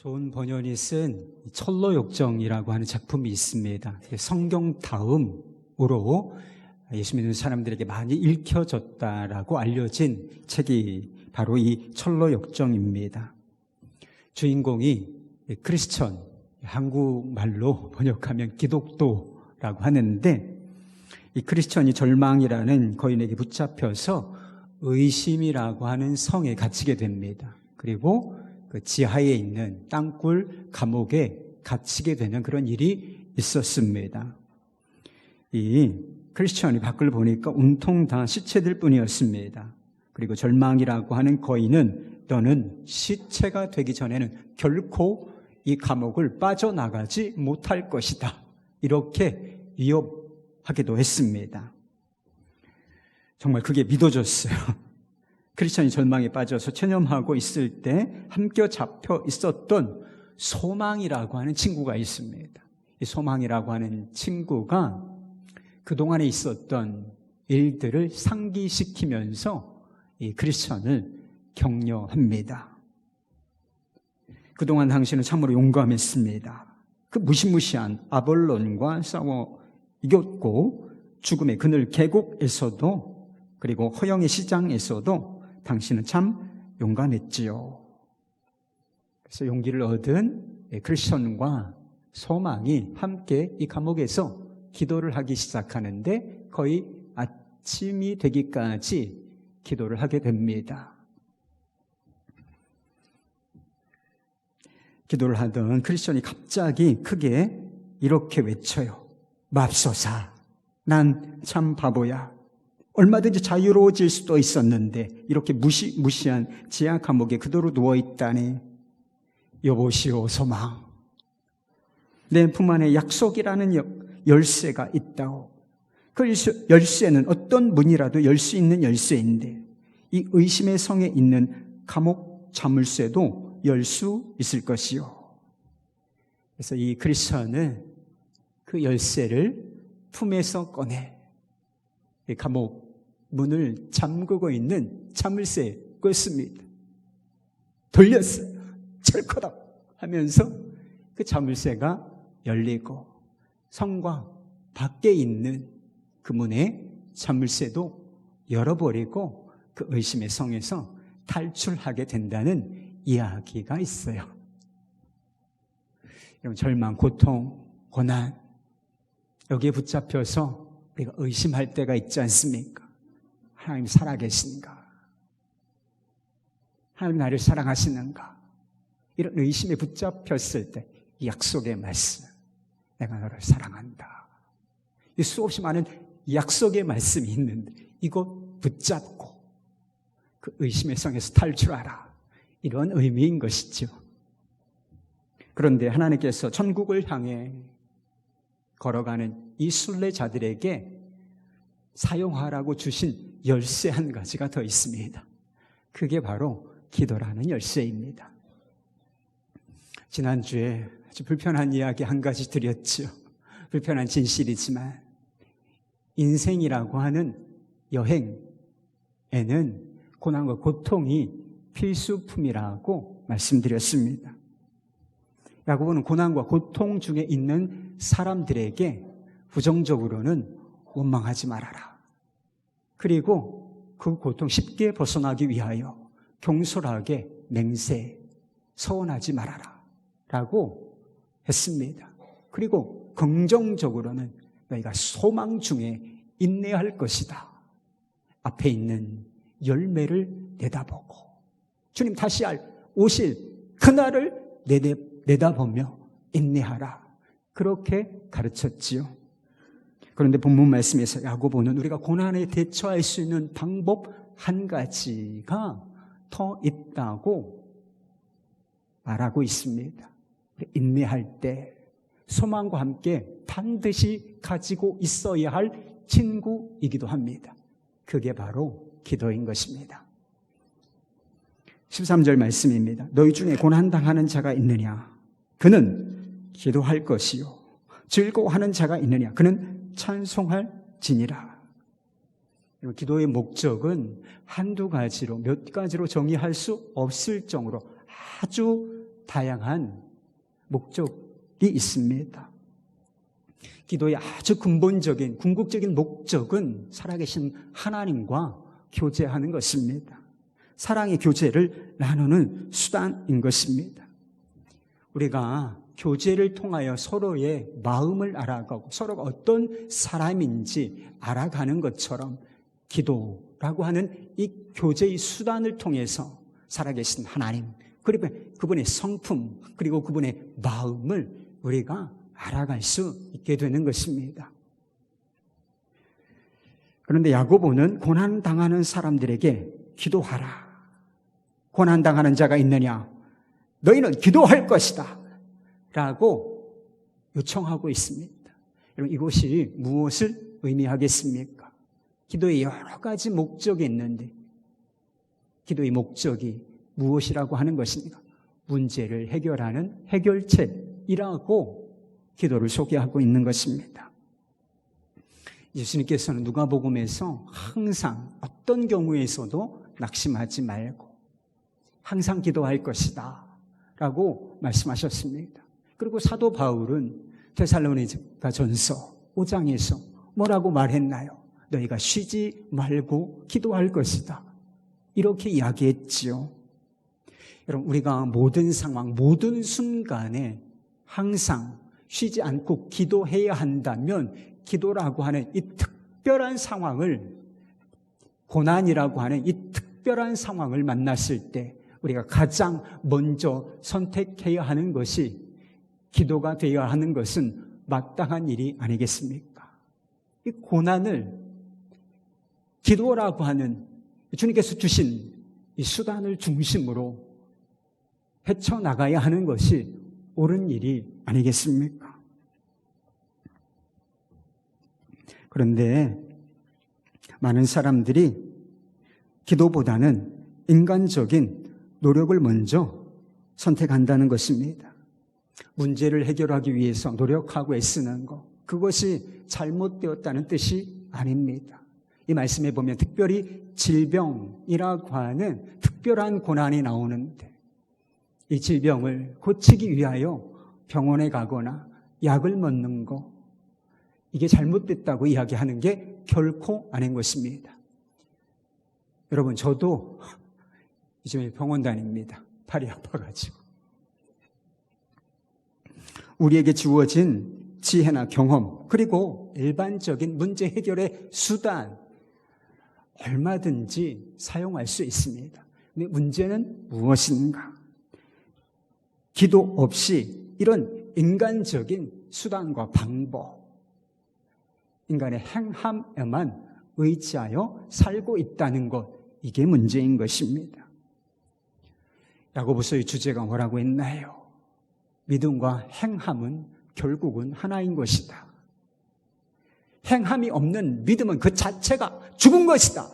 존 버년이 쓴 철로역정이라고 하는 작품이 있습니다. 성경 다음으로 예수 믿는 사람들에게 많이 읽혀졌다라고 알려진 책이 바로 이 철로역정입니다. 주인공이 크리스천, 한국말로 번역하면 기독도라고 하는데, 이 크리스천이 절망이라는 거인에게 붙잡혀서 의심이라고 하는 성에 갇히게 됩니다. 그리고 그 지하에 있는 땅굴 감옥에 갇히게 되는 그런 일이 있었습니다. 이 크리스천이 밖을 보니까 온통 다 시체들 뿐이었습니다. 그리고 절망이라고 하는 거인은 너는 시체가 되기 전에는 결코 이 감옥을 빠져나가지 못할 것이다, 이렇게 위협하기도 했습니다. 정말 그게 믿어졌어요. 크리스천이 절망에 빠져서 체념하고 있을 때 함께 잡혀 있었던 소망이라고 하는 친구가 있습니다. 이 소망이라고 하는 친구가 그동안에 있었던 일들을 상기시키면서 이 크리스천을 격려합니다. 그동안 당신은 참으로 용감했습니다. 그 무시무시한 아볼론과 싸워 이겼고, 죽음의 그늘 계곡에서도, 그리고 허영의 시장에서도 당신은 참 용감했지요. 그래서 용기를 얻은 크리스천과 소망이 함께 이 감옥에서 기도를 하기 시작하는데 거의 아침이 되기까지 기도를 하게 됩니다. 기도를 하던 크리스천이 갑자기 크게 이렇게 외쳐요. 맙소사, 난 참 바보야. 얼마든지 자유로워질 수도 있었는데 이렇게 무시한 지하 감옥에 그대로 누워있다니. 여보시오 소망, 내 품 안에 약속이라는 열쇠가 있다오. 그 열쇠는 어떤 문이라도 열 수 있는 열쇠인데 이 의심의 성에 있는 감옥 자물쇠도 열 수 있을 것이요. 그래서 이 크리스천은 그 열쇠를 품에서 꺼내 이 감옥 문을 잠그고 있는 자물쇠에 꽂습니다. 돌렸어요. 철커덕 하면서 그 자물쇠가 열리고 성과 밖에 있는 그 문의 자물쇠도 열어버리고 그 의심의 성에서 탈출하게 된다는 이야기가 있어요. 여러분, 절망, 고통, 고난, 여기에 붙잡혀서 우리가 의심할 때가 있지 않습니까? 하나님 살아계신가? 하나님 나를 사랑하시는가? 이런 의심에 붙잡혔을 때 이 약속의 말씀, 내가 너를 사랑한다. 이 수없이 많은 약속의 말씀이 있는데 이거 붙잡고 그 의심의 성에서 탈출하라, 이런 의미인 것이죠. 그런데 하나님께서 천국을 향해 걸어가는 이 순례자들에게 사용하라고 주신 열쇠 한 가지가 더 있습니다. 그게 바로 기도라는 열쇠입니다. 지난주에 아주 불편한 이야기 한 가지 드렸죠. 불편한 진실이지만 인생이라고 하는 여행에는 고난과 고통이 필수품이라고 말씀드렸습니다. 야고보는 고난과 고통 중에 있는 사람들에게 부정적으로는 원망하지 말아라. 그리고 그 고통 쉽게 벗어나기 위하여 경솔하게 맹세, 서운하지 말아라 라고 했습니다. 그리고 긍정적으로는 너희가 소망 중에 인내할 것이다. 앞에 있는 열매를 내다보고 주님 다시 오실 그날을 내다보며 인내하라, 그렇게 가르쳤지요. 그런데 본문 말씀에서 야고보는 우리가 고난에 대처할 수 있는 방법 한 가지가 더 있다고 말하고 있습니다. 인내할 때 소망과 함께 반드시 가지고 있어야 할 친구이기도 합니다. 그게 바로 기도인 것입니다. 13절 말씀입니다. 너희 중에 고난당하는 자가 있느냐? 그는 기도할 것이요. 즐거워하는 자가 있느냐? 그는 찬송할지니라. 기도의 목적은 한두 가지로, 몇 가지로 정의할 수 없을 정도로 아주 다양한 목적이 있습니다. 기도의 아주 근본적인 궁극적인 목적은 살아계신 하나님과 교제하는 것입니다. 사랑의 교제를 나누는 수단인 것입니다. 우리가 교제를 통하여 서로의 마음을 알아가고 서로가 어떤 사람인지 알아가는 것처럼 기도라고 하는 이 교제의 수단을 통해서 살아계신 하나님, 그리고 그분의 성품, 그리고 그분의 마음을 우리가 알아갈 수 있게 되는 것입니다. 그런데 야고보는 고난당하는 사람들에게 기도하라. 고난당하는 자가 있느냐? 너희는 기도할 것이다. 라고 요청하고 있습니다. 여러분, 이것이 무엇을 의미하겠습니까? 기도에 여러 가지 목적이 있는데 기도의 목적이 무엇이라고 하는 것입니까? 문제를 해결하는 해결책이라고 기도를 소개하고 있는 것입니다. 예수님께서는 누가복음에서 항상 어떤 경우에서도 낙심하지 말고 항상 기도할 것이다 라고 말씀하셨습니다. 그리고 사도 바울은 데살로니가전서 5장에서 뭐라고 말했나요? 너희가 쉬지 말고 기도할 것이다. 이렇게 이야기했지요. 여러분, 우리가 모든 상황, 모든 순간에 항상 쉬지 않고 기도해야 한다면 기도라고 하는 이 특별한 상황을, 고난이라고 하는 이 특별한 상황을 만났을 때 우리가 가장 먼저 선택해야 하는 것이 기도가 되어야 하는 것은 마땅한 일이 아니겠습니까? 이 고난을 기도라고 하는 주님께서 주신 이 수단을 중심으로 헤쳐나가야 하는 것이 옳은 일이 아니겠습니까? 그런데 많은 사람들이 기도보다는 인간적인 노력을 먼저 선택한다는 것입니다. 문제를 해결하기 위해서 노력하고 애쓰는 것, 그것이 잘못되었다는 뜻이 아닙니다. 이 말씀에 보면 특별히 질병이라고 하는 특별한 고난이 나오는데 이 질병을 고치기 위하여 병원에 가거나 약을 먹는 것, 이게 잘못됐다고 이야기하는 게 결코 아닌 것입니다. 여러분, 저도 요즘에 병원 다닙니다. 팔이 아파가지고. 우리에게 주어진 지혜나 경험, 그리고 일반적인 문제 해결의 수단, 얼마든지 사용할 수 있습니다. 근데 문제는 무엇인가? 기도 없이 이런 인간적인 수단과 방법, 인간의 행함에만 의지하여 살고 있다는 것, 이게 문제인 것입니다. 야고보서의 주제가 뭐라고 했나요? 믿음과 행함은 결국은 하나인 것이다. 행함이 없는 믿음은 그 자체가 죽은 것이다.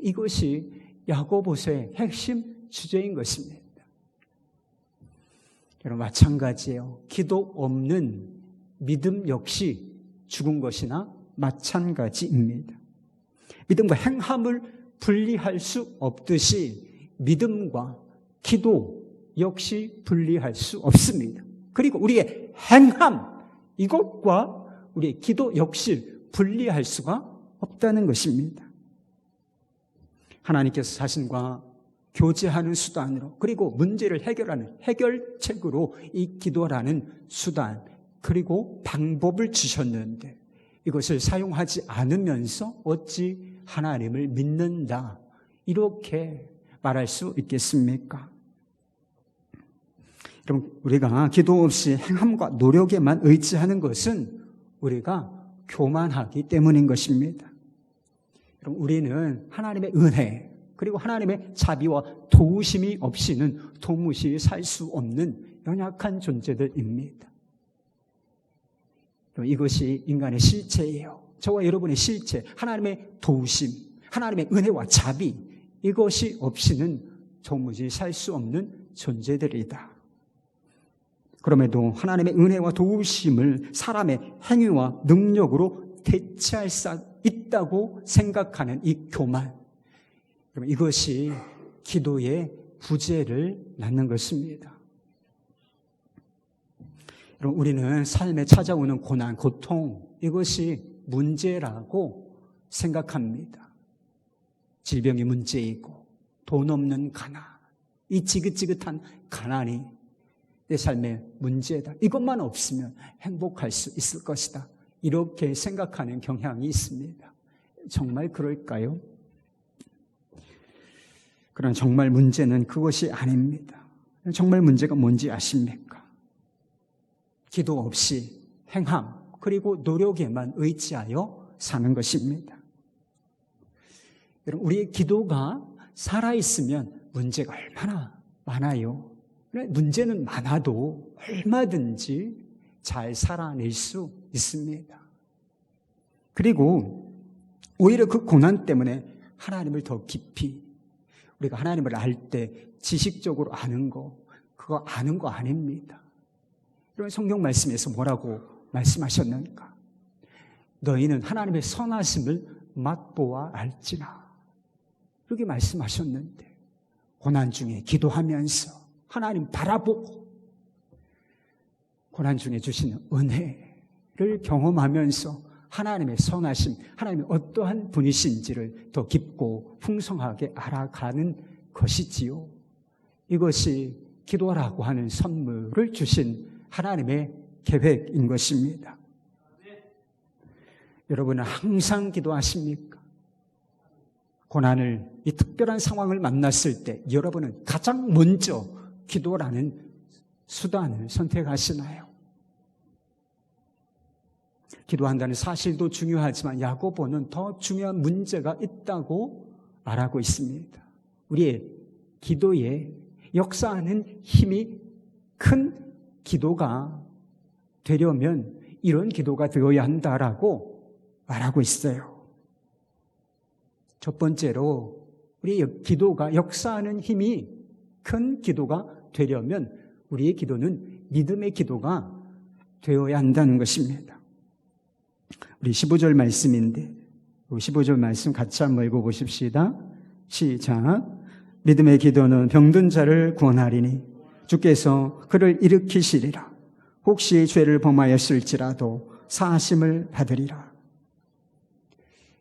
이것이 야고보서의 핵심 주제인 것입니다. 여러분, 마찬가지예요. 기도 없는 믿음 역시 죽은 것이나 마찬가지입니다. 믿음과 행함을 분리할 수 없듯이 믿음과 기도 역시 분리할 수 없습니다. 그리고 우리의 행함, 이것과 우리의 기도 역시 분리할 수가 없다는 것입니다. 하나님께서 자신과 교제하는 수단으로, 그리고 문제를 해결하는 해결책으로 이 기도라는 수단, 그리고 방법을 주셨는데 이것을 사용하지 않으면서 어찌 하나님을 믿는다, 이렇게 말할 수 있겠습니까? 그럼 우리가 기도 없이 행함과 노력에만 의지하는 것은 우리가 교만하기 때문인 것입니다. 그럼 우리는 하나님의 은혜, 그리고 하나님의 자비와 도우심이 없이는 도무지 살 수 없는 연약한 존재들입니다. 이것이 인간의 실체예요. 저와 여러분의 실체, 하나님의 도우심, 하나님의 은혜와 자비, 이것이 없이는 도무지 살 수 없는 존재들이다. 그럼에도 하나님의 은혜와 도우심을 사람의 행위와 능력으로 대체할 수 있다고 생각하는 이 교만, 이것이 기도의 부재를 낳는 것입니다. 여러분, 우리는 삶에 찾아오는 고난, 고통, 이것이 문제라고 생각합니다. 질병이 문제이고 돈 없는 가난, 이 지긋지긋한 가난이 내 삶의 문제다. 이것만 없으면 행복할 수 있을 것이다. 이렇게 생각하는 경향이 있습니다. 정말 그럴까요? 그러나 정말 문제는 그것이 아닙니다. 정말 문제가 뭔지 아십니까? 기도 없이 행함 그리고 노력에만 의지하여 사는 것입니다. 여러분, 우리의 기도가 살아있으면 문제가 얼마나 많아요. 문제는 많아도 얼마든지 잘 살아낼 수 있습니다. 그리고 오히려 그 고난 때문에 하나님을 더 깊이, 우리가 하나님을 알 때 지식적으로 아는 거, 그거 아는 거 아닙니다. 여러분, 성경 말씀에서 뭐라고 말씀하셨는가? 너희는 하나님의 선하심을 맛보아 알지나. 그렇게 말씀하셨는데 고난 중에 기도하면서 하나님 바라보고 고난 중에 주시는 은혜를 경험하면서 하나님의 선하심, 하나님이 어떠한 분이신지를 더 깊고 풍성하게 알아가는 것이지요. 이것이 기도라고 하는 선물을 주신 하나님의 계획인 것입니다. 여러분은 항상 기도하십니까? 고난을, 이 특별한 상황을 만났을 때 여러분은 가장 먼저 기도라는 수단을 선택하시나요? 기도한다는 사실도 중요하지만 야고보는 더 중요한 문제가 있다고 말하고 있습니다. 우리의 기도에 역사하는 힘이 큰 기도가 되려면 이런 기도가 되어야 한다라고 말하고 있어요. 첫 번째로 우리의 기도가 역사하는 힘이 큰 기도가 되려면 우리의 기도는 믿음의 기도가 되어야 한다는 것입니다. 우리 15절 말씀인데 15절 말씀 같이 한번 읽어보십시다. 시작. 믿음의 기도는 병든 자를 구원하리니 주께서 그를 일으키시리라. 혹시 죄를 범하였을지라도 사하심을 받으리라.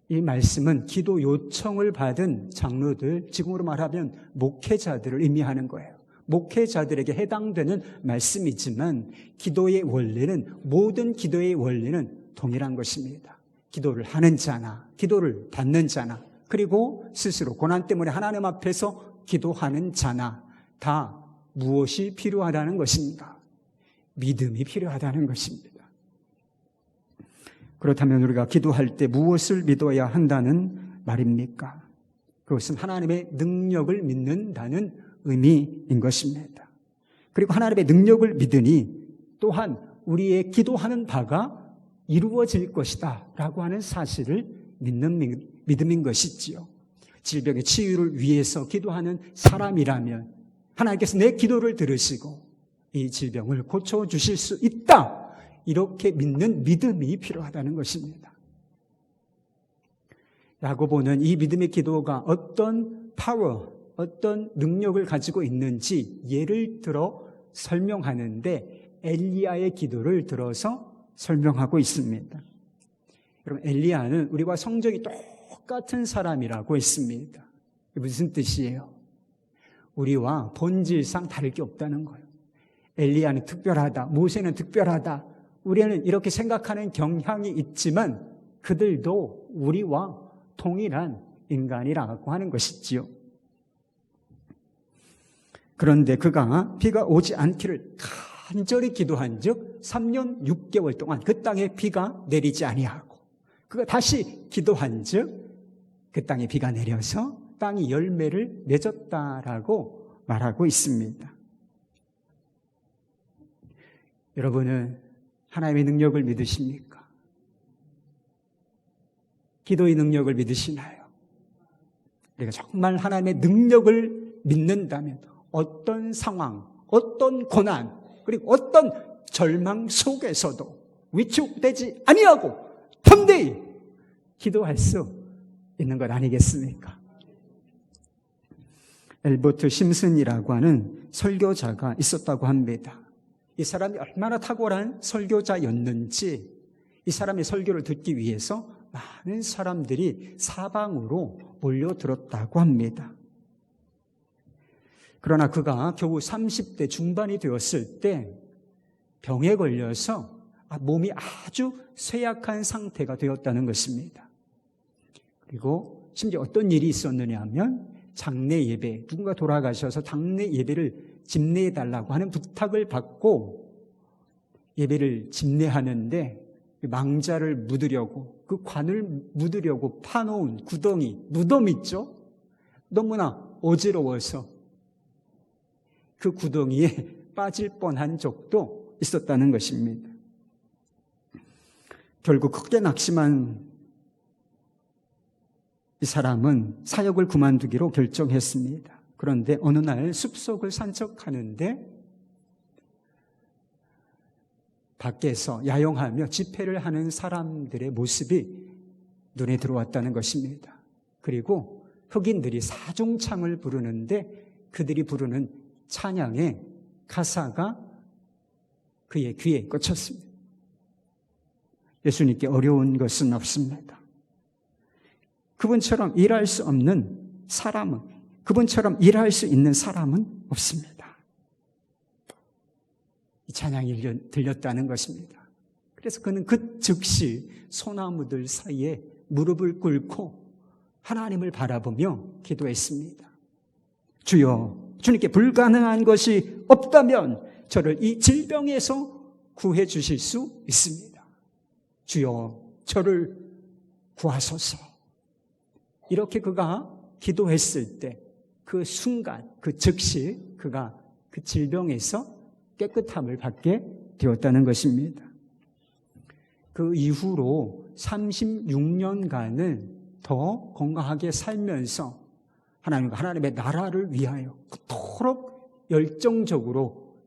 이 말씀은 기도 요청을 받은 장로들, 지금으로 말하면 목회자들을 의미하는 거예요. 목회자들에게 해당되는 말씀이지만 기도의 원리는, 모든 기도의 원리는 동일한 것입니다. 기도를 하는 자나 기도를 받는 자나 그리고 스스로 고난 때문에 하나님 앞에서 기도하는 자나 다 무엇이 필요하다는 것입니까? 믿음이 필요하다는 것입니다. 그렇다면 우리가 기도할 때 무엇을 믿어야 한다는 말입니까? 그것은 하나님의 능력을 믿는다는 의미인 것입니다. 그리고 하나님의 능력을 믿으니 또한 우리의 기도하는 바가 이루어질 것이다 라고 하는 사실을 믿는 믿음인 것이지요. 질병의 치유를 위해서 기도하는 사람이라면 하나님께서 내 기도를 들으시고 이 질병을 고쳐주실 수 있다, 이렇게 믿는 믿음이 필요하다는 것입니다. 야고보는 이 믿음의 기도가 어떤 파워, 어떤 능력을 가지고 있는지 예를 들어 설명하는데 엘리야의 기도를 들어서 설명하고 있습니다. 여러분, 엘리야는 우리와 성적이 똑같은 사람이라고 했습니다. 무슨 뜻이에요? 우리와 본질상 다를 게 없다는 거예요. 엘리야는 특별하다, 모세는 특별하다, 우리는 이렇게 생각하는 경향이 있지만 그들도 우리와 동일한 인간이라고 하는 것이지요. 그런데 그가 비가 오지 않기를 간절히 기도한 즉 3년 6개월 동안 그 땅에 비가 내리지 아니하고 그가 다시 기도한 즉 그 땅에 비가 내려서 땅이 열매를 맺었다라고 말하고 있습니다. 여러분은 하나님의 능력을 믿으십니까? 기도의 능력을 믿으시나요? 우리가 정말 하나님의 능력을 믿는다면 어떤 상황, 어떤 고난, 그리고 어떤 절망 속에서도 위축되지 아니하고 담대히 기도할 수 있는 것 아니겠습니까? 엘버트 심슨이라고 하는 설교자가 있었다고 합니다. 이 사람이 얼마나 탁월한 설교자였는지 이 사람의 설교를 듣기 위해서 많은 사람들이 사방으로 몰려들었다고 합니다. 그러나 그가 겨우 30대 중반이 되었을 때 병에 걸려서 몸이 아주 쇠약한 상태가 되었다는 것입니다. 그리고 심지어 어떤 일이 있었느냐 하면 장례 예배, 누군가 돌아가셔서 장례 예배를 집례해달라고 하는 부탁을 받고 예배를 집례하는데 망자를 묻으려고, 그 관을 묻으려고 파놓은 구덩이, 무덤 있죠? 너무나 어지러워서 그 구덩이에 빠질 뻔한 적도 있었다는 것입니다. 결국 크게 낙심한 이 사람은 사역을 그만두기로 결정했습니다. 그런데 어느 날 숲속을 산책하는데 밖에서 야영하며 집회를 하는 사람들의 모습이 눈에 들어왔다는 것입니다. 그리고 흑인들이 사중창을 부르는데 그들이 부르는 찬양의 가사가 그의 귀에 꽂혔습니다. 예수님께 어려운 것은 없습니다. 그분처럼 일할 수 없는 사람은, 그분처럼 일할 수 있는 사람은 없습니다. 이 찬양이 들렸다는 것입니다. 그래서 그는 그 즉시 소나무들 사이에 무릎을 꿇고 하나님을 바라보며 기도했습니다. 주여, 주님께 불가능한 것이 없다면 저를 이 질병에서 구해 주실 수 있습니다. 주여, 저를 구하소서. 이렇게 그가 기도했을 때 그 순간, 그 즉시 그가 그 질병에서 깨끗함을 받게 되었다는 것입니다. 그 이후로 36년간을 더 건강하게 살면서 하나님의 나라를 위하여 그토록 열정적으로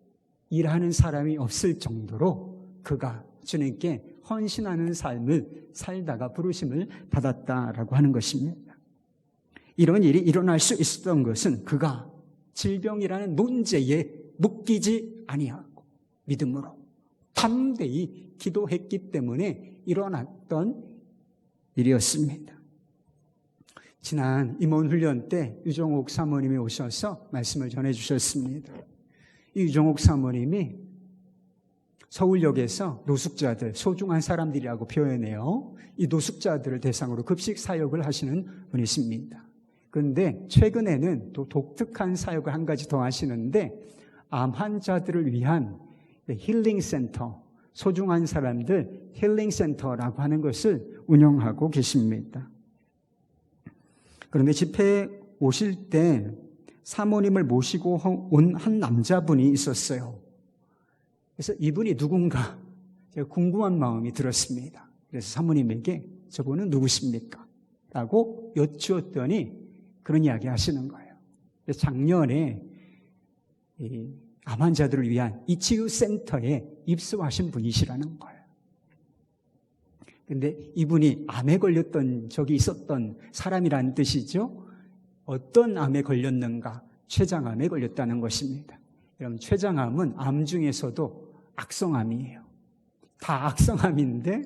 일하는 사람이 없을 정도로 그가 주님께 헌신하는 삶을 살다가 부르심을 받았다라고 하는 것입니다. 이런 일이 일어날 수 있었던 것은 그가 질병이라는 문제에 묶이지 아니하고 믿음으로 담대히 기도했기 때문에 일어났던 일이었습니다. 지난 임원훈련 때 유종옥 사모님이 오셔서 말씀을 전해주셨습니다. 이 유종옥 사모님이 서울역에서 노숙자들, 소중한 사람들이라고 표현해요. 이 노숙자들을 대상으로 급식 사역을 하시는 분이십니다. 그런데 최근에는 또 독특한 사역을 한 가지 더 하시는데 암 환자들을 위한 힐링센터, 소중한 사람들 힐링센터라고 하는 것을 운영하고 계십니다. 그런데 집회에 오실 때 사모님을 모시고 온 한 남자분이 있었어요. 그래서 이분이 누군가 제가 궁금한 마음이 들었습니다. 그래서 사모님에게 저분은 누구십니까? 라고 여쭈었더니 그런 이야기 하시는 거예요. 그래서 작년에 암 환자들을 위한 이 치유센터에 입소하신 분이시라는 거예요. 그런데 이분이 암에 걸렸던 적이 있었던 사람이라는 뜻이죠. 어떤 암에 걸렸는가? 췌장암에 걸렸다는 것입니다. 여러분, 췌장암은 암 중에서도 악성암이에요. 다 악성암인데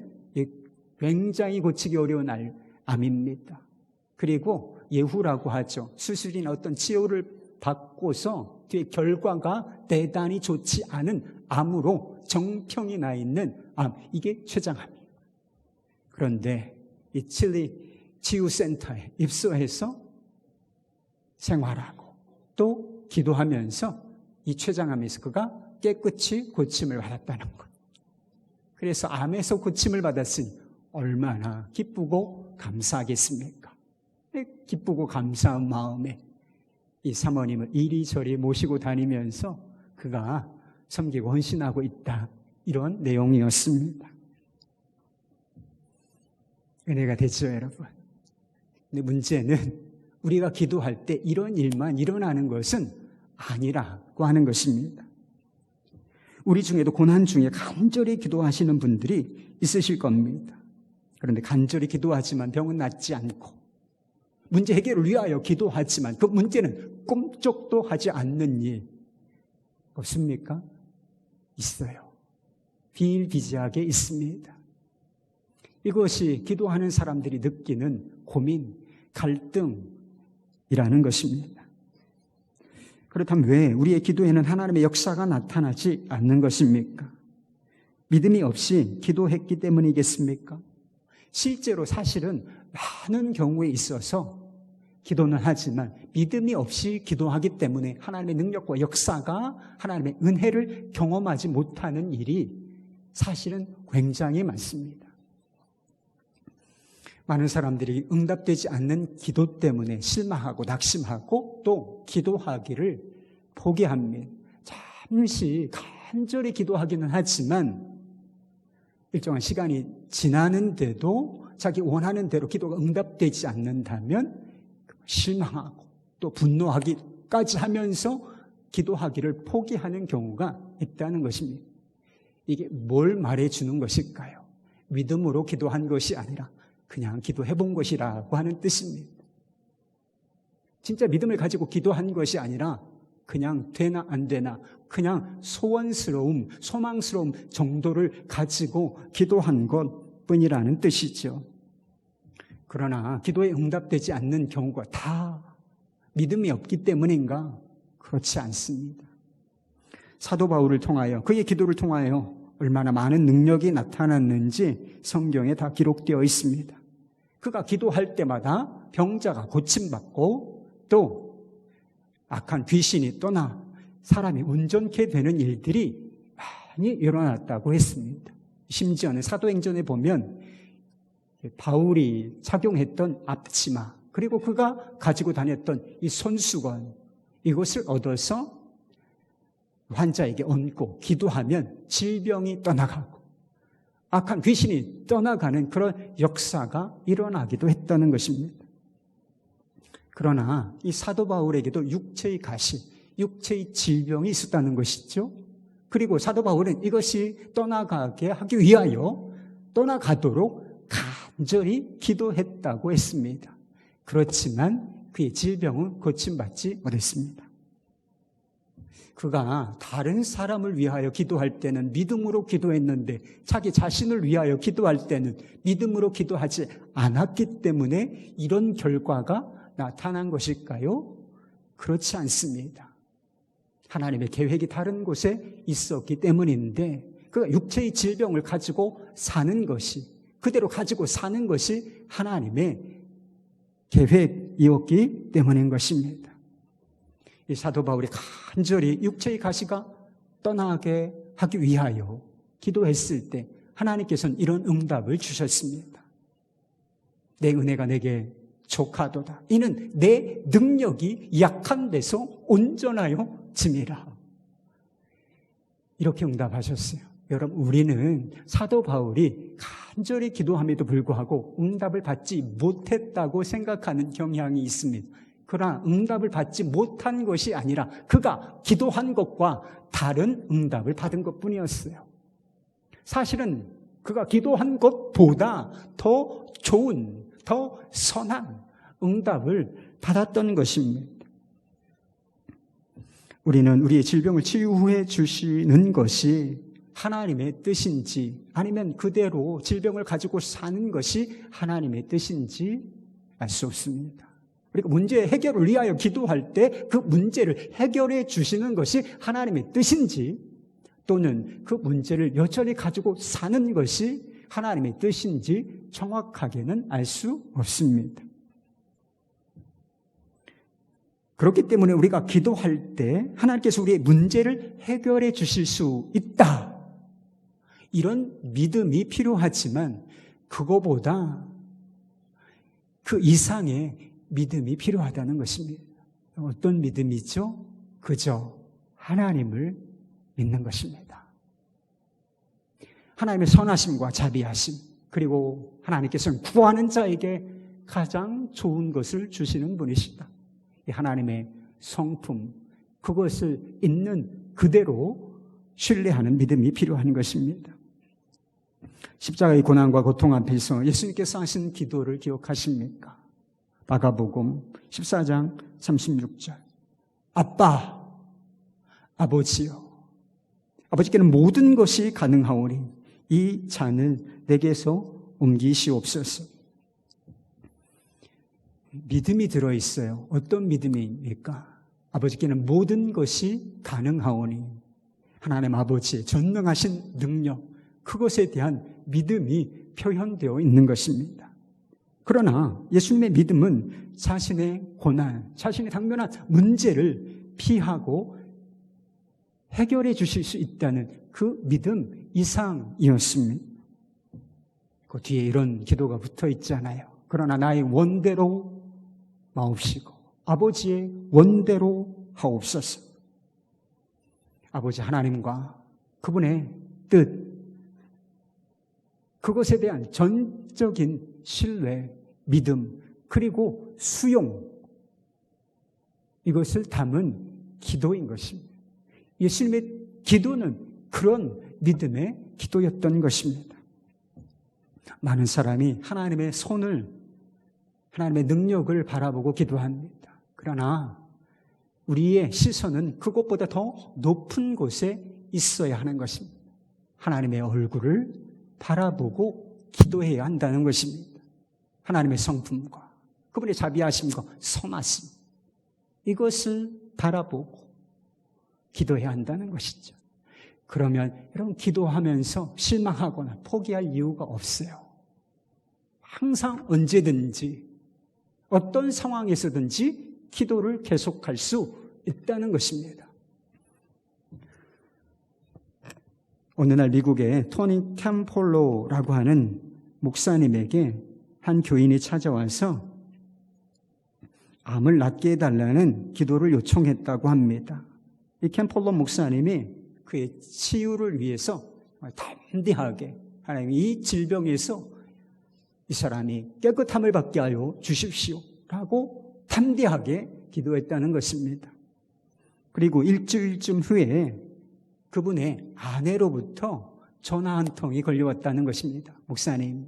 굉장히 고치기 어려운 암입니다. 그리고 예후라고 하죠. 수술이나 어떤 치료를 받고서 뒤에 결과가 대단히 좋지 않은 암으로 정평이 나 있는 암, 이게 췌장암이에요. 그런데 이 치유센터에 입소해서 생활하고 또 기도하면서 이 췌장암에서 그가 깨끗이 고침을 받았다는 것. 그래서 암에서 고침을 받았으니 얼마나 기쁘고 감사하겠습니까? 기쁘고 감사한 마음에 이 사모님을 이리저리 모시고 다니면서 그가 섬기고 헌신하고 있다. 이런 내용이었습니다. 은혜가 됐죠, 여러분? 근데 문제는 우리가 기도할 때 이런 일만 일어나는 것은 아니라고 하는 것입니다. 우리 중에도 고난 중에 간절히 기도하시는 분들이 있으실 겁니다. 그런데 간절히 기도하지만 병은 낫지 않고 문제 해결을 위하여 기도하지만 그 문제는 꿈쩍도 하지 않는 일 없습니까? 있어요. 비일비재하게 있습니다. 이것이 기도하는 사람들이 느끼는 고민, 갈등이라는 것입니다. 그렇다면 왜 우리의 기도에는 하나님의 역사가 나타나지 않는 것입니까? 믿음이 없이 기도했기 때문이겠습니까? 실제로 사실은 많은 경우에 있어서 기도는 하지만 믿음이 없이 기도하기 때문에 하나님의 능력과 역사가, 하나님의 은혜를 경험하지 못하는 일이 사실은 굉장히 많습니다. 많은 사람들이 응답되지 않는 기도 때문에 실망하고 낙심하고 또 기도하기를 포기합니다. 잠시 간절히 기도하기는 하지만 일정한 시간이 지나는데도 자기 원하는 대로 기도가 응답되지 않는다면 실망하고 또 분노하기까지 하면서 기도하기를 포기하는 경우가 있다는 것입니다. 이게 뭘 말해주는 것일까요? 믿음으로 기도한 것이 아니라 그냥 기도해 본 것이라고 하는 뜻입니다. 진짜 믿음을 가지고 기도한 것이 아니라 그냥 되나 안 되나, 그냥 소원스러움, 소망스러움 정도를 가지고 기도한 것뿐이라는 뜻이죠. 그러나 기도에 응답되지 않는 경우가 다 믿음이 없기 때문인가? 그렇지 않습니다. 사도 바울을 통하여, 그의 기도를 통하여 얼마나 많은 능력이 나타났는지 성경에 다 기록되어 있습니다. 그가 기도할 때마다 병자가 고침받고 또 악한 귀신이 떠나 사람이 온전케 되는 일들이 많이 일어났다고 했습니다. 심지어는 사도행전에 보면 바울이 착용했던 앞치마, 그리고 그가 가지고 다녔던 이 손수건, 이것을 얻어서 환자에게 얹고 기도하면 질병이 떠나가고 악한 귀신이 떠나가는 그런 역사가 일어나기도 했다는 것입니다. 그러나 이 사도 바울에게도 육체의 가시, 육체의 질병이 있었다는 것이죠. 그리고 사도 바울은 이것이 떠나가게 하기 위하여 떠나가도록 간절히 기도했다고 했습니다. 그렇지만 그의 질병은 고침받지 못했습니다. 그가 다른 사람을 위하여 기도할 때는 믿음으로 기도했는데 자기 자신을 위하여 기도할 때는 믿음으로 기도하지 않았기 때문에 이런 결과가 나타난 것일까요? 그렇지 않습니다. 하나님의 계획이 다른 곳에 있었기 때문인데 그가 육체의 질병을 가지고 사는 것이, 그대로 가지고 사는 것이 하나님의 계획이었기 때문인 것입니다. 이 사도 바울이 간절히 육체의 가시가 떠나게 하기 위하여 기도했을 때 하나님께서는 이런 응답을 주셨습니다. 내 은혜가 내게 족하도다. 이는 내 능력이 약한 데서 온전하여 짐이라. 이렇게 응답하셨어요. 여러분, 우리는 사도 바울이 간절히 기도함에도 불구하고 응답을 받지 못했다고 생각하는 경향이 있습니다. 그러나 응답을 받지 못한 것이 아니라 그가 기도한 것과 다른 응답을 받은 것뿐이었어요. 사실은 그가 기도한 것보다 더 좋은, 더 선한 응답을 받았던 것입니다. 우리는 우리의 질병을 치유해 주시는 것이 하나님의 뜻인지 아니면 그대로 질병을 가지고 사는 것이 하나님의 뜻인지 알 수 없습니다. 그리고 문제 해결을 위하여 기도할 때 그 문제를 해결해 주시는 것이 하나님의 뜻인지 또는 그 문제를 여전히 가지고 사는 것이 하나님의 뜻인지 정확하게는 알 수 없습니다. 그렇기 때문에 우리가 기도할 때 하나님께서 우리의 문제를 해결해 주실 수 있다. 이런 믿음이 필요하지만 그거보다 그 이상의 믿음이 필요하다는 것입니다. 어떤 믿음이죠? 그저 하나님을 믿는 것입니다. 하나님의 선하심과 자비하심, 그리고 하나님께서는 구하는 자에게 가장 좋은 것을 주시는 분이시다. 이 하나님의 성품, 그것을 있는 그대로 신뢰하는 믿음이 필요한 것입니다. 십자가의 고난과 고통 앞에서 예수님께서 하신 기도를 기억하십니까? 마가복음 14장 36절. 아빠, 아버지여, 아버지께는 모든 것이 가능하오니 이 잔을 내게서 옮기시옵소서. 믿음이 들어있어요. 어떤 믿음입니까? 아버지께는 모든 것이 가능하오니 하나님 아버지의 전능하신 능력, 그것에 대한 믿음이 표현되어 있는 것입니다. 그러나 예수님의 믿음은 자신의 고난, 자신의 당면한 문제를 피하고 해결해 주실 수 있다는 그 믿음 이상이었습니다. 그 뒤에 이런 기도가 붙어 있잖아요. 그러나 나의 원대로 마옵시고 아버지의 원대로 하옵소서. 아버지 하나님과 그분의 뜻, 그것에 대한 전적인 신뢰, 믿음, 그리고 수용, 이것을 담은 기도인 것입니다. 예수님의 기도는 그런 믿음의 기도였던 것입니다. 많은 사람이 하나님의 손을, 하나님의 능력을 바라보고 기도합니다. 그러나 우리의 시선은 그것보다 더 높은 곳에 있어야 하는 것입니다. 하나님의 얼굴을 바라보고 기도해야 한다는 것입니다. 하나님의 성품과 그분의 자비하심과 선하심, 이것을 바라보고 기도해야 한다는 것이죠. 그러면 여러분, 기도하면서 실망하거나 포기할 이유가 없어요. 항상 언제든지 어떤 상황에서든지 기도를 계속할 수 있다는 것입니다. 어느 날 미국의 토니 캠폴로라고 하는 목사님에게 한 교인이 찾아와서 암을 낫게 해달라는 기도를 요청했다고 합니다. 이 캠폴로 목사님이 그의 치유를 위해서 담대하게 하나님 이 질병에서 이 사람이 깨끗함을 받게 하여 주십시오 라고 담대하게 기도했다는 것입니다. 그리고 일주일쯤 후에 그분의 아내로부터 전화 한 통이 걸려왔다는 것입니다. 목사님,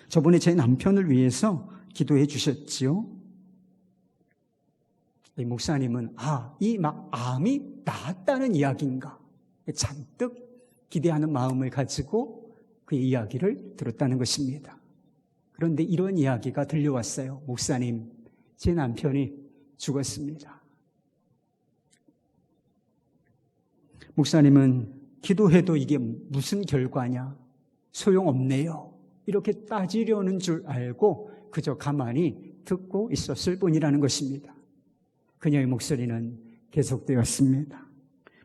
저번에 제 남편을 위해서 기도해 주셨지요? 이 목사님은 이 암이 나았다는 이야기인가 잔뜩 기대하는 마음을 가지고 그의 이야기를 들었다는 것입니다. 그런데 이런 이야기가 들려왔어요. 목사님, 제 남편이 죽었습니다. 목사님은 기도해도 이게 무슨 결과냐, 소용없네요, 이렇게 따지려는 줄 알고 그저 가만히 듣고 있었을 뿐이라는 것입니다. 그녀의 목소리는 계속되었습니다.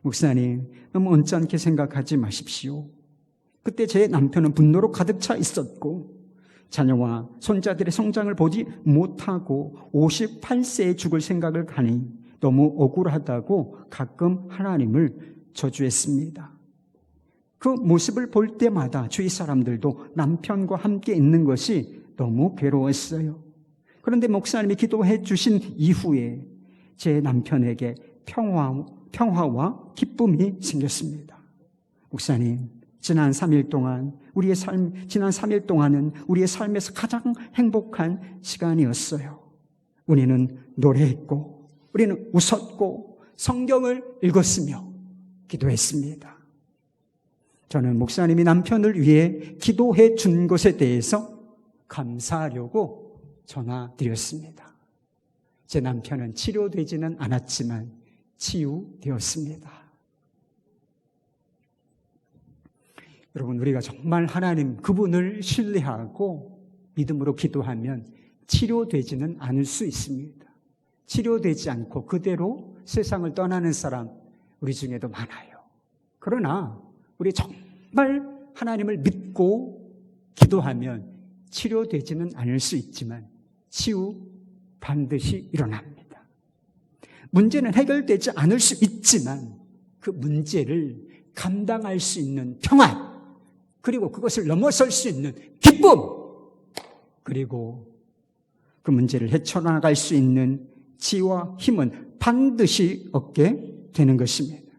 목사님, 너무 언짢게 생각하지 마십시오. 그때 제 남편은 분노로 가득 차 있었고 자녀와 손자들의 성장을 보지 못하고 58세에 죽을 생각을 하니 너무 억울하다고 가끔 하나님을 저주했습니다. 그 모습을 볼 때마다 주위 사람들도 남편과 함께 있는 것이 너무 괴로웠어요. 그런데 목사님이 기도해 주신 이후에 제 남편에게 평화와 기쁨이 생겼습니다. 목사님, 지난 3일 동안은 우리의 삶에서 가장 행복한 시간이었어요. 우리는 노래했고, 우리는 웃었고, 성경을 읽었으며 기도했습니다. 저는 목사님이 남편을 위해 기도해 준 것에 대해서 감사하려고 전화드렸습니다. 제 남편은 치료되지는 않았지만 치유되었습니다. 여러분, 우리가 정말 하나님 그분을 신뢰하고 믿음으로 기도하면 치료되지는 않을 수 있습니다. 치료되지 않고 그대로 세상을 떠나는 사람 우리 중에도 많아요. 그러나 우리 정말 하나님을 믿고 기도하면 치료되지는 않을 수 있지만 치유 반드시 일어납니다. 문제는 해결되지 않을 수 있지만 그 문제를 감당할 수 있는 평안, 그리고 그것을 넘어설 수 있는 기쁨, 그리고 그 문제를 헤쳐나갈 수 있는 지혜와 힘은 반드시 얻게 되는 것입니다.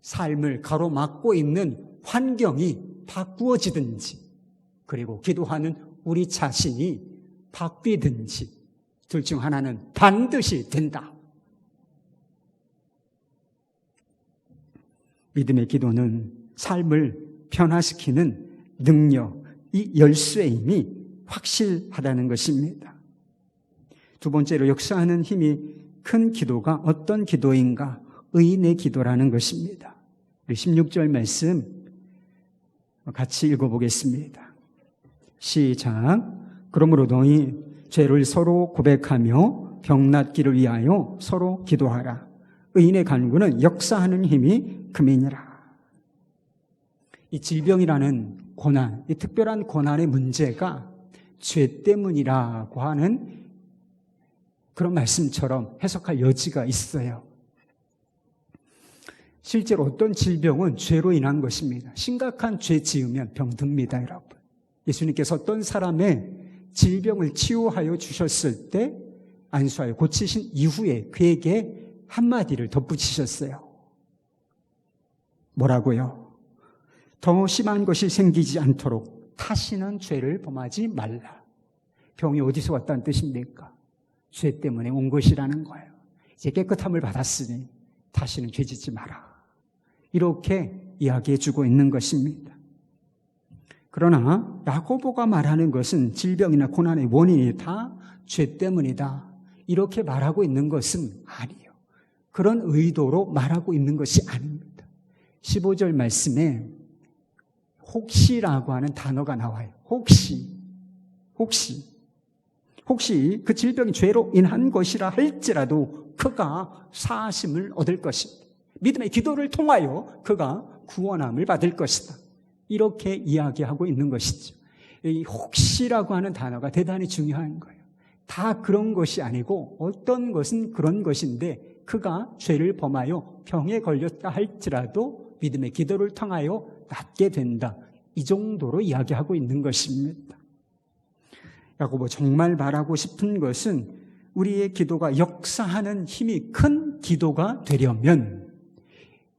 삶을 가로막고 있는 환경이 바꾸어지든지, 그리고 기도하는 우리 자신이 바뀌든지 둘 중 하나는 반드시 된다. 믿음의 기도는 삶을 변화시키는 능력, 이 열쇠임이 확실하다는 것입니다. 두 번째로 역사하는 힘이 큰 기도가 어떤 기도인가? 의인의 기도라는 것입니다. 우리 16절 말씀 같이 읽어보겠습니다. 시작. 그러므로 너희 죄를 서로 고백하며 병 낫기를 위하여 서로 기도하라. 의인의 간구는 역사하는 힘이 금이니라. 이 질병이라는 고난, 이 특별한 고난의 문제가 죄 때문이라고 하는 그런 말씀처럼 해석할 여지가 있어요. 실제로 어떤 질병은 죄로 인한 것입니다. 심각한 죄 지으면 병듭니다, 여러분. 예수님께서 어떤 사람의 질병을 치유하여 주셨을 때 안수하여 고치신 이후에 그에게 한마디를 덧붙이셨어요. 뭐라고요? 더 심한 것이 생기지 않도록 다시는 죄를 범하지 말라. 병이 어디서 왔다는 뜻입니까? 죄 때문에 온 것이라는 거예요. 이제 깨끗함을 받았으니 다시는 죄 짓지 마라. 이렇게 이야기해 주고 있는 것입니다. 그러나 야고보가 말하는 것은 질병이나 고난의 원인이 다 죄 때문이다. 이렇게 말하고 있는 것은 아니에요. 그런 의도로 말하고 있는 것이 아닙니다. 15절 말씀에 혹시라고 하는 단어가 나와요. 혹시 그 질병이 죄로 인한 것이라 할지라도 그가 사하심을 얻을 것입니다. 믿음의 기도를 통하여 그가 구원함을 받을 것이다. 이렇게 이야기하고 있는 것이죠. 이 혹시라고 하는 단어가 대단히 중요한 거예요. 다 그런 것이 아니고 어떤 것은 그런 것인데 그가 죄를 범하여 병에 걸렸다 할지라도 믿음의 기도를 통하여 낫게 된다. 이 정도로 이야기하고 있는 것입니다. 야고보 정말 말하고 싶은 것은 우리의 기도가 역사하는 힘이 큰 기도가 되려면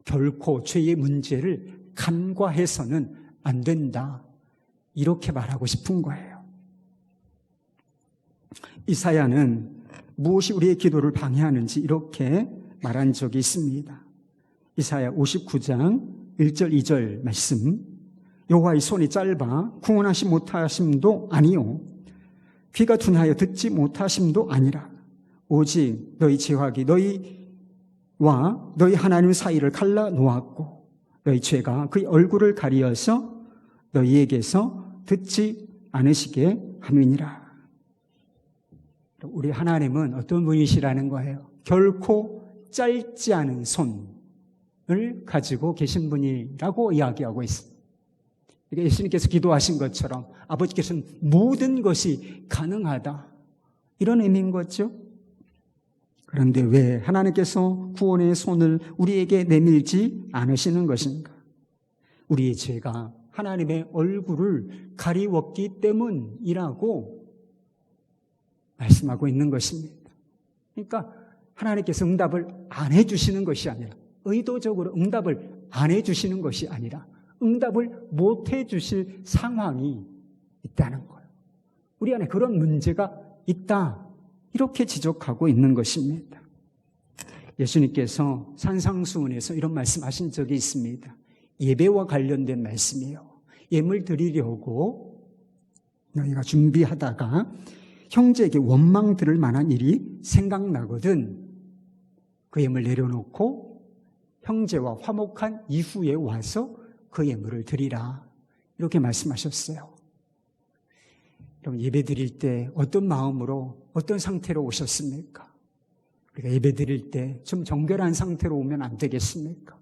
결코 죄의 문제를 간과해서는 안 된다. 이렇게 말하고 싶은 거예요. 이사야는 무엇이 우리의 기도를 방해하는지 이렇게 말한 적이 있습니다. 이사야 59장 1절 2절 말씀. 여호와의 손이 짧아 구원하시 못하심도 아니요 귀가 둔하여 듣지 못하심도 아니라 오직 너희 지각이 너희와 너희 하나님 사이를 갈라 놓았고 너희 죄가 그의 얼굴을 가리어서 너희에게서 듣지 않으시게 함이니라. 우리 하나님은 어떤 분이시라는 거예요? 결코 짧지 않은 손을 가지고 계신 분이라고 이야기하고 있습니다. 예수님께서 기도하신 것처럼 아버지께서는 모든 것이 가능하다. 이런 의미인 거죠. 그런데 왜 하나님께서 구원의 손을 우리에게 내밀지 않으시는 것인가? 우리의 죄가 하나님의 얼굴을 가리웠기 때문이라고 말씀하고 있는 것입니다. 그러니까 하나님께서 응답을 안 해주시는 것이 아니라 의도적으로 응답을 안 해주시는 것이 아니라 응답을 못 해주실 상황이 있다는 거예요. 우리 안에 그런 문제가 있다. 이렇게 지적하고 있는 것입니다. 예수님께서 산상수훈에서 이런 말씀하신 적이 있습니다. 예배와 관련된 말씀이에요. 예물 드리려고 너희가 준비하다가 형제에게 원망 들을 만한 일이 생각나거든 그 예물 내려놓고 형제와 화목한 이후에 와서 그 예물을 드리라. 이렇게 말씀하셨어요. 그럼 예배 드릴 때 어떤 마음으로 어떤 상태로 오셨습니까? 우리가 예배 드릴 때 좀 정결한 상태로 오면 안 되겠습니까?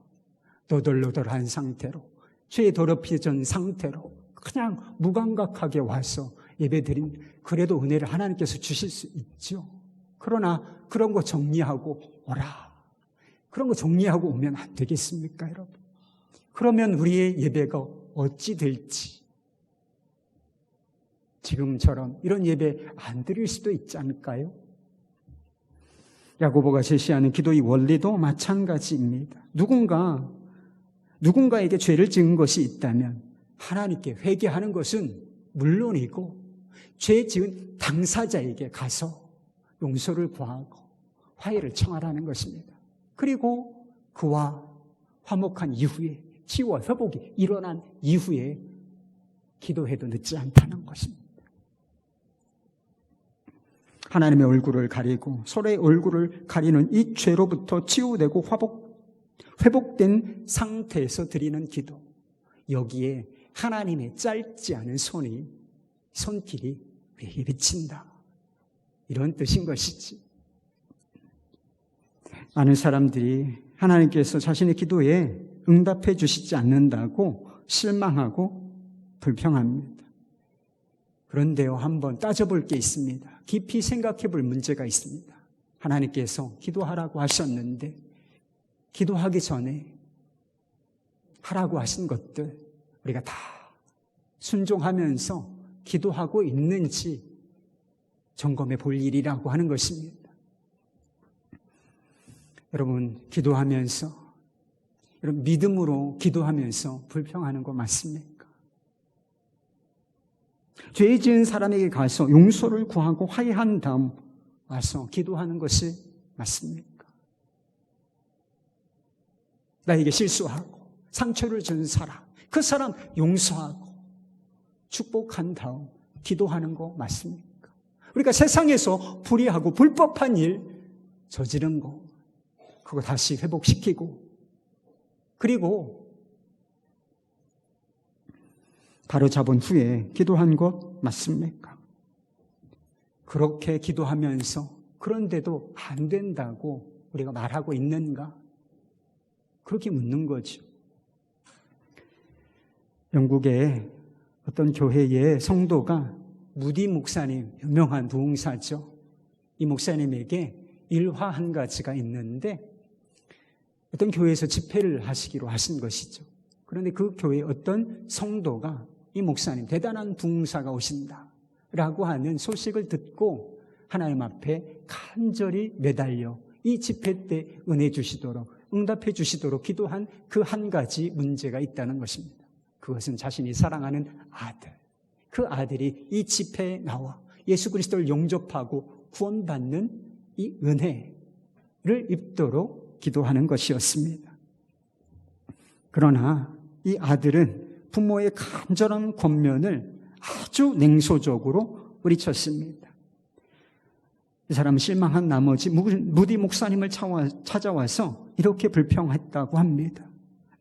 너덜너덜한 상태로 죄에 더럽혀진 상태로 그냥 무감각하게 와서 예배 드린 그래도 은혜를 하나님께서 주실 수 있죠. 그러나 그런 거 정리하고 오라. 그런 거 정리하고 오면 안 되겠습니까, 여러분? 그러면 우리의 예배가 어찌 될지 지금처럼 이런 예배 안 드릴 수도 있지 않을까요? 야고보가 제시하는 기도의 원리도 마찬가지입니다. 누군가에게 죄를 지은 것이 있다면 하나님께 회개하는 것은 물론이고 죄 지은 당사자에게 가서 용서를 구하고 화해를 청하라는 것입니다. 그리고 그와 화목한 이후에, 치유와 회복이 일어난 이후에 기도해도 늦지 않다는 것입니다. 하나님의 얼굴을 가리고 서로의 얼굴을 가리는 이 죄로부터 치유되고 회복된 상태에서 드리는 기도, 여기에 하나님의 짧지 않은 손길이 우리에게 비친다, 이런 뜻인 것이지. 많은 사람들이 하나님께서 자신의 기도에 응답해 주시지 않는다고 실망하고 불평합니다. 그런데요, 한번 따져볼 게 있습니다. 깊이 생각해 볼 문제가 있습니다. 하나님께서 기도하라고 하셨는데 기도하기 전에 하라고 하신 것들 우리가 다 순종하면서 기도하고 있는지 점검해 볼 일이라고 하는 것입니다. 여러분, 기도하면서, 여러분 믿음으로 기도하면서 불평하는 거 맞습니까? 죄 지은 사람에게 가서 용서를 구하고 화해한 다음 와서 기도하는 것이 맞습니까? 나에게 실수하고 상처를 준 사람, 그 사람 용서하고 축복한 다음 기도하는 거 맞습니까? 우리가 세상에서 불의하고 불법한 일 저지른 거, 그거 다시 회복시키고, 그리고 바로 잡은 후에 기도한 것 맞습니까? 그렇게 기도하면서 그런데도 안 된다고 우리가 말하고 있는가? 그렇게 묻는 거죠. 영국의 어떤 교회의 성도가 무디 목사님, 유명한 부흥사죠. 이 목사님에게 일화 한 가지가 있는데 어떤 교회에서 집회를 하시기로 하신 것이죠. 그런데 그 교회의 어떤 성도가 이 목사님, 대단한 부흥사가 오신다 라고 하는 소식을 듣고 하나님 앞에 간절히 매달려 이 집회 때 은혜 주시도록, 응답해 주시도록 기도한 그 한 가지 문제가 있다는 것입니다. 그것은 자신이 사랑하는 아들, 그 아들이 이 집회에 나와 예수 그리스도를 영접하고 구원받는 이 은혜를 입도록 기도하는 것이었습니다. 그러나 이 아들은 부모의 간절한 권면을 아주 냉소적으로 뿌리쳤습니다. 이 사람은 실망한 나머지 무디 목사님을 찾아와서 이렇게 불평했다고 합니다.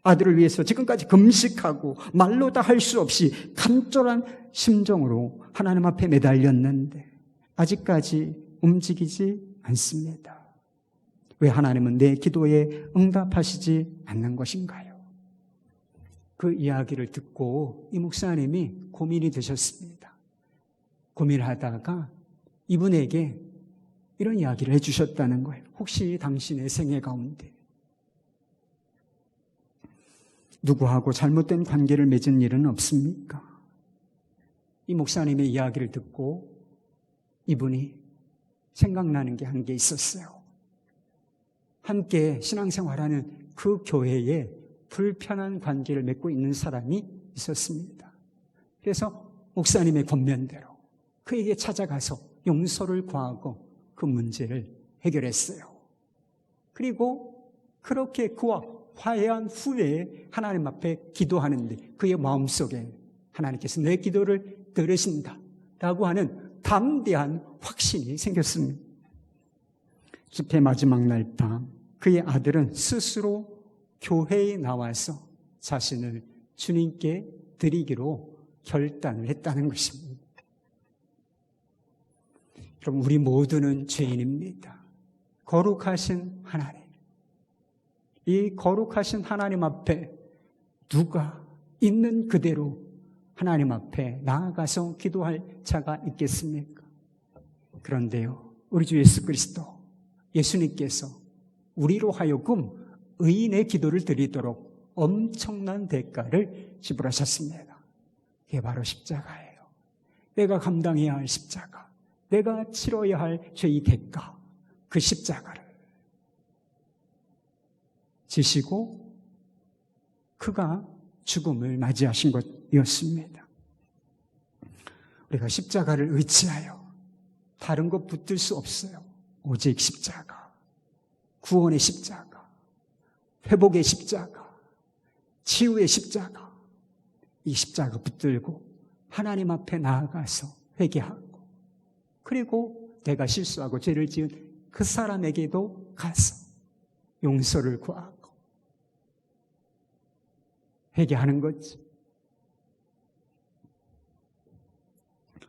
아들을 위해서 지금까지 금식하고 말로 다 할 수 없이 간절한 심정으로 하나님 앞에 매달렸는데 아직까지 움직이지 않습니다. 왜 하나님은 내 기도에 응답하시지 않는 것인가요? 그 이야기를 듣고 이 목사님이 고민이 되셨습니다. 고민하다가 이분에게 이런 이야기를 해주셨다는 거예요. 혹시 당신의 생애 가운데 누구하고 잘못된 관계를 맺은 일은 없습니까? 이 목사님의 이야기를 듣고 이분이 생각나는 게 한 게 있었어요. 함께 신앙생활하는 그 교회에 불편한 관계를 맺고 있는 사람이 있었습니다. 그래서 목사님의 권면대로 그에게 찾아가서 용서를 구하고 그 문제를 해결했어요. 그리고 그렇게 그와 화해한 후에 하나님 앞에 기도하는데 그의 마음속에 하나님께서 내 기도를 들으신다 라고 하는 담대한 확신이 생겼습니다. 집회 마지막 날 밤 그의 아들은 스스로 교회에 나와서 자신을 주님께 드리기로 결단을 했다는 것입니다. 그럼 우리 모두는 죄인입니다. 거룩하신 하나님, 이 거룩하신 하나님 앞에 누가 있는 그대로 하나님 앞에 나아가서 기도할 자가 있겠습니까? 그런데요, 우리 주 예수 그리스도, 예수님께서 우리로 하여금 의인의 기도를 드리도록 엄청난 대가를 지불하셨습니다. 그게 바로 십자가예요. 내가 감당해야 할 십자가, 내가 치러야 할 죄의 대가, 그 십자가를 지시고 그가 죽음을 맞이하신 것이었습니다. 우리가 십자가를 의지하여 다른 것 붙들 수 없어요. 오직 십자가, 구원의 십자가, 회복의 십자가, 치유의 십자가, 이 십자가 붙들고 하나님 앞에 나아가서 회개하고, 그리고 내가 실수하고 죄를 지은 그 사람에게도 가서 용서를 구하고 회개하는 거지.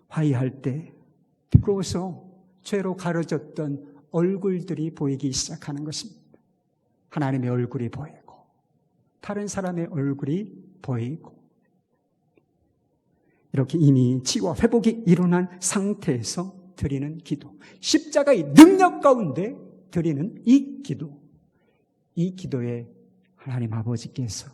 화해할 때 비로소 죄로 가려졌던 얼굴들이 보이기 시작하는 것입니다. 하나님의 얼굴이 보이고 다른 사람의 얼굴이 보이고, 이렇게 이미 치유와 회복이 일어난 상태에서 드리는 기도, 십자가의 능력 가운데 드리는 이 기도, 이 기도에 하나님 아버지께서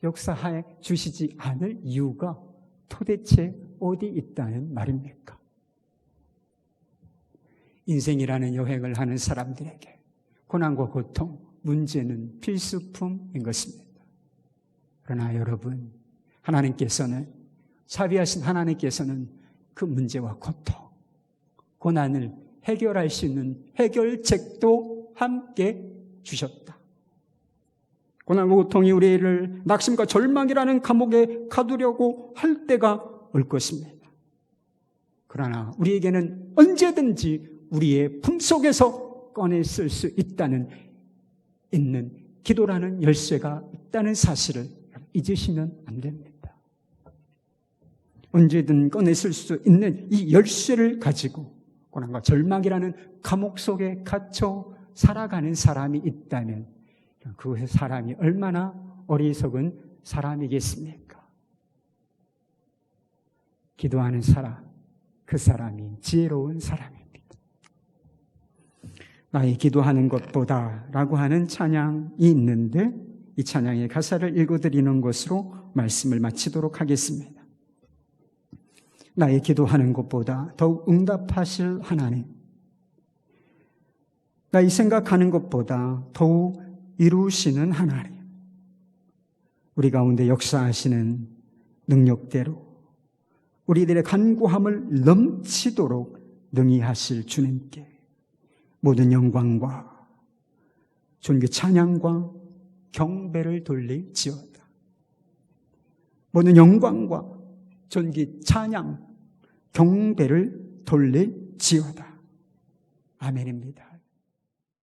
역사해 주시지 않을 이유가 도대체 어디 있다는 말입니까? 인생이라는 여행을 하는 사람들에게 고난과 고통, 문제는 필수품인 것입니다. 그러나 여러분, 하나님께서는, 자비하신 하나님께서는 그 문제와 고통, 고난을 해결할 수 있는 해결책도 함께 주셨다. 고난과 고통이 우리를 낙심과 절망이라는 감옥에 가두려고 할 때가 올 것입니다. 그러나 우리에게는 언제든지 우리의 품속에서 꺼내 쓸 수 있는 기도라는 열쇠가 있다는 사실을 잊으시면 안 됩니다. 언제든 꺼내 쓸 수 있는 이 열쇠를 가지고 고난과 절망이라는 감옥 속에 갇혀 살아가는 사람이 있다면 그 사람이 얼마나 어리석은 사람이겠습니까? 기도하는 사람, 그 사람이 지혜로운 사람입니다. 나의 기도하는 것보다 라고 하는 찬양이 있는데, 이 찬양의 가사를 읽어드리는 것으로 말씀을 마치도록 하겠습니다. 나의 기도하는 것보다 더욱 응답하실 하나님, 나의 생각하는 것보다 더욱 이루시는 하나님, 우리 가운데 역사하시는 능력대로 우리들의 간구함을 넘치도록 능히 하실 주님께 모든 영광과 존귀 찬양과 경배를 돌릴지어다. 모든 영광과 존귀 찬양, 경배를 돌릴지어다. 아멘입니다.